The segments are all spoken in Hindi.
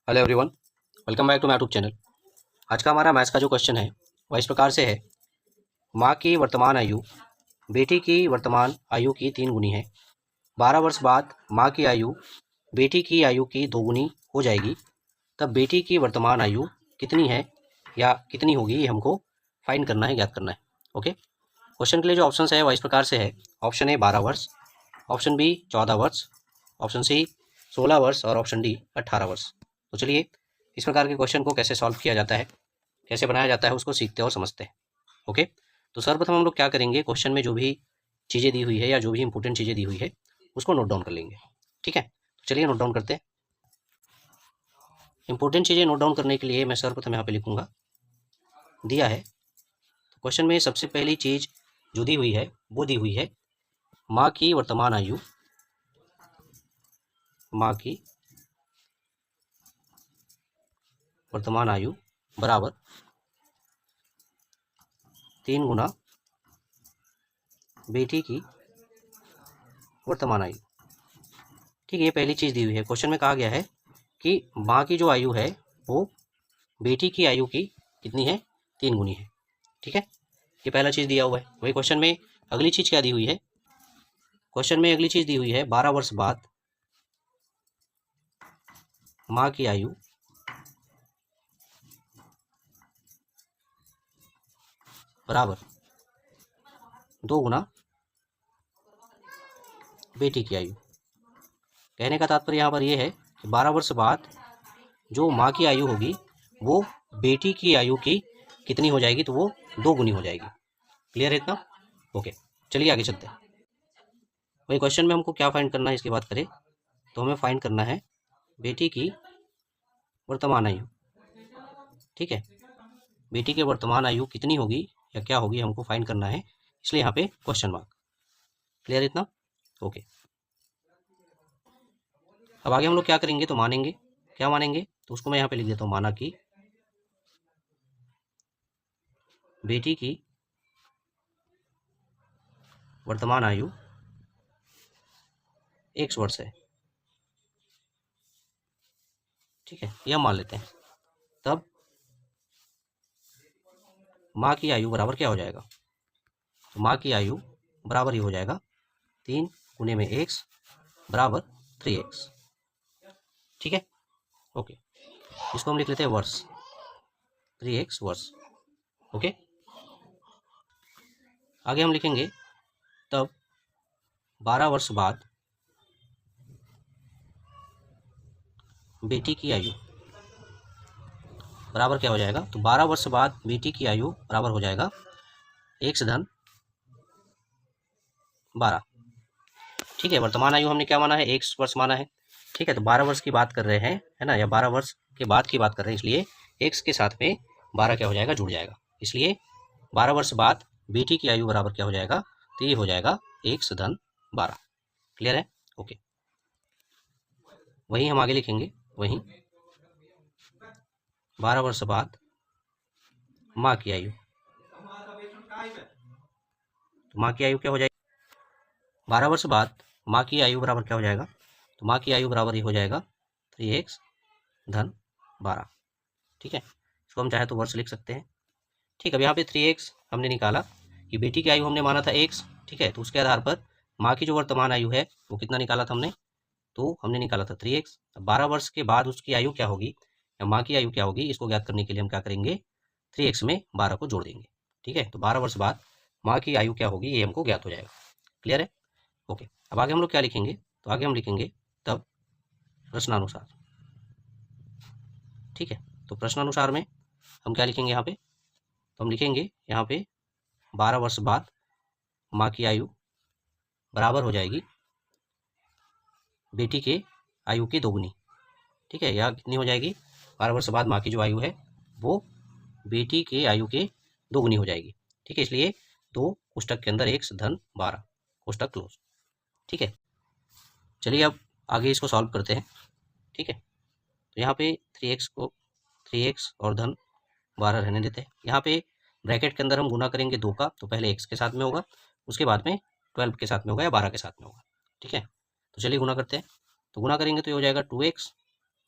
Hello everyone, welcome back to my YouTube channel. आज का हमारा मैथ्स का जो क्वेश्चन है वह इस प्रकार से है। माँ की वर्तमान आयु बेटी की वर्तमान आयु की 3 गुनी है। 12 वर्ष बाद माँ की आयु बेटी की आयु की 2 गुनी हो जाएगी। तब बेटी की वर्तमान आयु कितनी है या कितनी होगी, ये हमको फाइंड करना है, ज्ञात करना है। ओके, क्वेश्चन के लिए जो ऑप्शन है वह इस प्रकार से है। ऑप्शन ए 12 वर्ष, ऑप्शन बी 14 वर्ष, ऑप्शन सी 16 वर्ष और ऑप्शन डी 18 वर्ष। तो चलिए इस प्रकार के क्वेश्चन को कैसे सॉल्व किया जाता है, कैसे बनाया जाता है, उसको सीखते और समझते हैं। ओके, तो सर्वप्रथम हम लोग क्या करेंगे, क्वेश्चन में जो भी चीज़ें दी हुई है या जो भी इंपॉर्टेंट चीज़ें दी हुई है उसको नोट डाउन कर लेंगे। ठीक है, तो चलिए नोट डाउन करते हैं। इंपॉर्टेंट चीज़ें नोट डाउन करने के लिए मैं सर्वप्रथम यहाँ पे लिखूंगा, दिया है। तो क्वेश्चन में सबसे पहली चीज़ जो दी हुई है वो दी हुई है माँ की वर्तमान आयु, माँ की वर्तमान आयु बराबर 3 गुना बेटी की वर्तमान आयु। ठीक है, ये पहली चीज़ दी हुई है। क्वेश्चन में कहा गया है कि माँ की जो आयु है वो बेटी की आयु की कितनी है, 3 गुनी है। ठीक है, ये पहला चीज़ दिया हुआ है। वही क्वेश्चन में अगली चीज़ क्या दी हुई है, क्वेश्चन में अगली चीज़ दी हुई है 12 वर्ष बाद माँ की आयु बराबर 2 गुना बेटी की आयु। कहने का तात्पर्य यहाँ पर यह है कि 12 वर्ष बाद जो माँ की आयु होगी वो बेटी की आयु की कितनी हो जाएगी, तो वो 2 गुनी हो जाएगी। क्लियर है इतना? ओके, चलिए आगे चलते हैं। वही क्वेश्चन में हमको क्या फाइंड करना है, इसकी बात करें तो हमें फाइंड करना है बेटी की वर्तमान आयु। ठीक है, बेटी की वर्तमान आयु कितनी होगी या क्या होगी हमको फाइंड करना है, इसलिए यहाँ पे क्वेश्चन मार्क। क्लियर इतना? ओके, अब आगे हम लोग क्या करेंगे, तो मानेंगे। क्या मानेंगे, तो उसको मैं यहाँ पे लिख देता हूँ, माना कि बेटी की वर्तमान आयु x वर्ष है। ठीक है, यह मान लेते हैं। तब माँ की आयु बराबर क्या हो जाएगा, तो माँ की आयु बराबर ही हो जाएगा 3 गुने में x बराबर 3x। ठीक है, ओके, इसको हम लिख लेते हैं वर्ष, 3x वर्ष। ओके, आगे हम लिखेंगे तब 12 वर्ष बाद बेटी की आयु बराबर क्या हो जाएगा, तो 12 वर्ष बाद बेटी की आयु बराबर हो जाएगा x धन 12। ठीक है, वर्तमान आयु हमने क्या माना है, x वर्ष माना है। ठीक है, तो 12 वर्ष की बात कर रहे हैं, है ना, या 12 वर्ष के बाद की बात कर रहे हैं, इसलिए x के साथ में 12 क्या हो जाएगा, जुड़ जाएगा। इसलिए 12 वर्ष बाद बेटी की आयु बराबर क्या हो जाएगा, तो ये हो जाएगा x धन 12। क्लियर है? ओके, वही हम आगे लिखेंगे, वही 12 वर्ष बाद माँ की आयु, तो माँ की आयु क्या हो जाएगी, 12 वर्ष बाद माँ की आयु बराबर क्या हो जाएगा, तो माँ की आयु बराबर ही हो जाएगा 3x धन 12। ठीक है, इसको हम चाहे तो वर्ष लिख सकते हैं। ठीक है, अब यहाँ पे 3x हमने निकाला कि बेटी की आयु हमने माना था x। ठीक है, तो उसके आधार पर माँ की जो वर्तमान आयु है वो कितना निकाला था हमने, तो हमने निकाला था 3x। अब 12 वर्ष के बाद उसकी आयु क्या होगी या माँ की आयु क्या होगी, इसको ज्ञात करने के लिए हम क्या करेंगे, 3x में 12 को जोड़ देंगे। ठीक है, तो 12 वर्ष बाद माँ की आयु क्या होगी ये हमको ज्ञात हो जाएगा। क्लियर है? ओके, अब आगे हम लोग क्या लिखेंगे, तो आगे हम लिखेंगे तब प्रश्नानुसार। ठीक है, तो प्रश्नानुसार में हम क्या लिखेंगे, यहाँ पे तो हम लिखेंगे यहाँ पे 12 वर्ष बाद माँ की आयु बराबर हो जाएगी बेटी के आयु की 2 गुनी। ठीक है, या कितनी हो जाएगी, 12 वर्ष बाद माँ की जो आयु है वो बेटी के आयु के 2 गुनी हो जाएगी। ठीक है, इसलिए 2 कोष्टक के अंदर x धन 12, कोष्टक क्लोज। ठीक है, चलिए अब आगे इसको सॉल्व करते हैं। ठीक है, तो यहाँ पे 3x को 3x और धन 12 रहने देते हैं। यहाँ पे ब्रैकेट के अंदर हम गुना करेंगे 2 का, तो पहले x के साथ में होगा, उसके बाद में 12 के साथ में होगा या 12 के साथ में होगा। ठीक है, तो चलिए गुना करते हैं। तो गुना करेंगे तो ये हो जाएगा 2x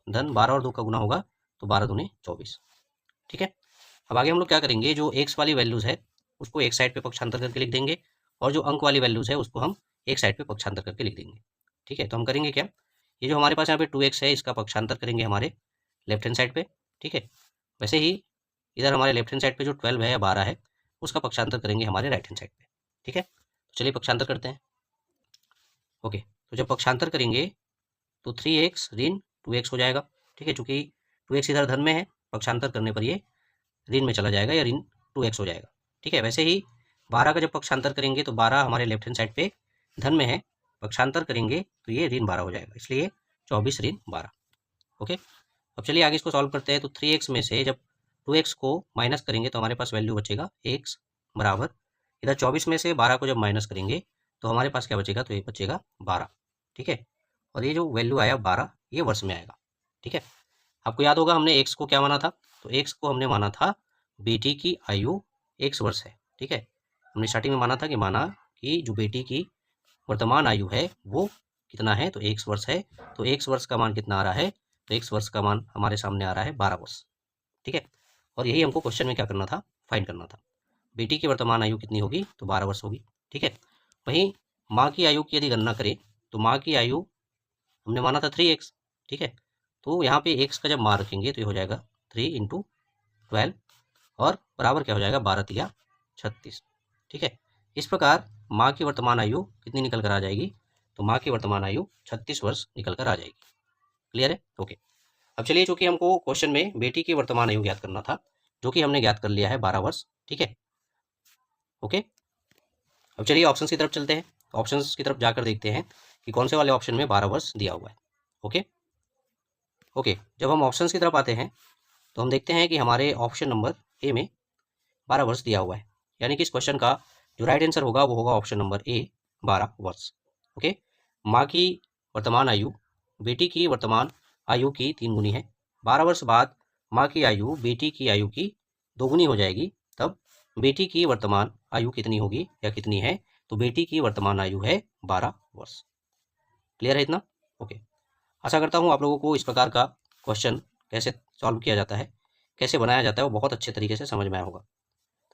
धन 12 और 2 का गुना होगा तो 12 दूनी 24। ठीक है, अब आगे हम लोग क्या करेंगे, जो एक्स वाली वैल्यूज़ है उसको एक साइड पे पक्षांतर करके लिख देंगे और जो अंक वाली वैल्यूज़ है उसको हम एक साइड पे पक्षांतर करके लिख देंगे। ठीक है, तो हम करेंगे क्या, ये जो हमारे पास यहाँ पे 2x है इसका पक्षांतर करेंगे हमारे लेफ्ट हैंड साइड पे। ठीक है, वैसे ही इधर हमारे लेफ्ट हैंड साइड पे जो 12 है या 12 है उसका पक्षांतर करेंगे हमारे राइट हैंड साइड पे। ठीक है, तो चलिए पक्षांतर करते हैं। ओके, तो जब पक्षांतर करेंगे तो 3x ऋण 2x हो जाएगा। ठीक है, चूंकि 2x इधर धन में है, पक्षांतर करने पर ये ऋण में चला जाएगा या ऋण 2x हो जाएगा। ठीक है, वैसे ही 12 का जब पक्षांतर करेंगे तो 12 हमारे लेफ्ट हैंड साइड पे धन में है, पक्षांतर करेंगे तो ये ऋण 12 हो जाएगा, इसलिए 24 ऋण 12। ओके, अब चलिए आगे इसको सॉल्व करते हैं। तो 3x में से जब 2x को माइनस करेंगे तो हमारे पास वैल्यू बचेगा x बराबर, इधर 24 में से 12 को जब माइनस करेंगे तो हमारे पास क्या बचेगा, तो ये बचेगा 12। ठीक है, और ये जो वैल्यू आया 12 ये वर्ष में आएगा। ठीक है, आपको याद होगा हमने x को क्या माना था, तो x को हमने माना था बेटी की आयु x वर्ष है। ठीक है, हमने स्टार्टिंग में माना था कि जो बेटी की वर्तमान आयु है वो कितना है, तो x वर्ष है। तो x वर्ष का मान कितना आ रहा है, तो x वर्ष का मान हमारे सामने आ रहा है 12 वर्ष। ठीक है, और यही हमको क्वेश्चन में क्या करना था, फाइंड करना था। बेटी की वर्तमान आयु कितनी होगी, तो 12 वर्ष होगी। ठीक है, वहीं माँ की आयु की यदि गणना करें तो माँ की आयु हमने माना था 3x। ठीक है, तो यहाँ पे x का जब मान रखेंगे तो ये हो जाएगा 3 × 12 और बराबर क्या हो जाएगा, 12 तिया 36। ठीक है, इस प्रकार माँ की वर्तमान आयु कितनी निकल कर आ जाएगी, तो माँ की वर्तमान आयु 36 वर्ष निकल कर आ जाएगी। क्लियर है? ओके, अब चलिए चूंकि हमको क्वेश्चन में बेटी की वर्तमान आयु ज्ञात करना था, जो कि हमने ज्ञात कर लिया है 12 वर्ष। ठीक है, ओके, अब चलिए ऑप्शन की तरफ चलते हैं। ऑप्शन की तरफ जाकर देखते हैं कि कौन से वाले ऑप्शन में 12 वर्ष दिया हुआ है। ओके ओके, जब हम ऑप्शन की तरफ आते हैं तो हम देखते हैं कि हमारे ऑप्शन नंबर ए में 12 वर्ष दिया हुआ है, यानी कि इस क्वेश्चन का जो राइट आंसर होगा वो होगा ऑप्शन नंबर ए, 12 वर्ष। ओके, माँ की वर्तमान आयु बेटी की वर्तमान आयु की 3 गुनी है। 12 वर्ष बाद माँ की आयु बेटी की आयु की 2 गुनी हो जाएगी, तब बेटी की वर्तमान आयु कितनी होगी या कितनी है, तो बेटी की वर्तमान आयु है 12 वर्ष। क्लियर है इतना? ओके, आशा करता हूँ आप लोगों को इस प्रकार का क्वेश्चन कैसे सॉल्व किया जाता है, कैसे बनाया जाता है, वो बहुत अच्छे तरीके से समझ में आया होगा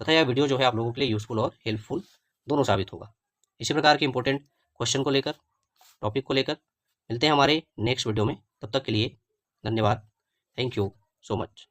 तथा यह वीडियो जो है आप लोगों के लिए यूज़फुल और हेल्पफुल दोनों साबित होगा। इसी प्रकार के इंपॉर्टेंट क्वेश्चन को लेकर, टॉपिक को लेकर मिलते हैं हमारे नेक्स्ट वीडियो में। तब तक के लिए धन्यवाद। Thank you so much.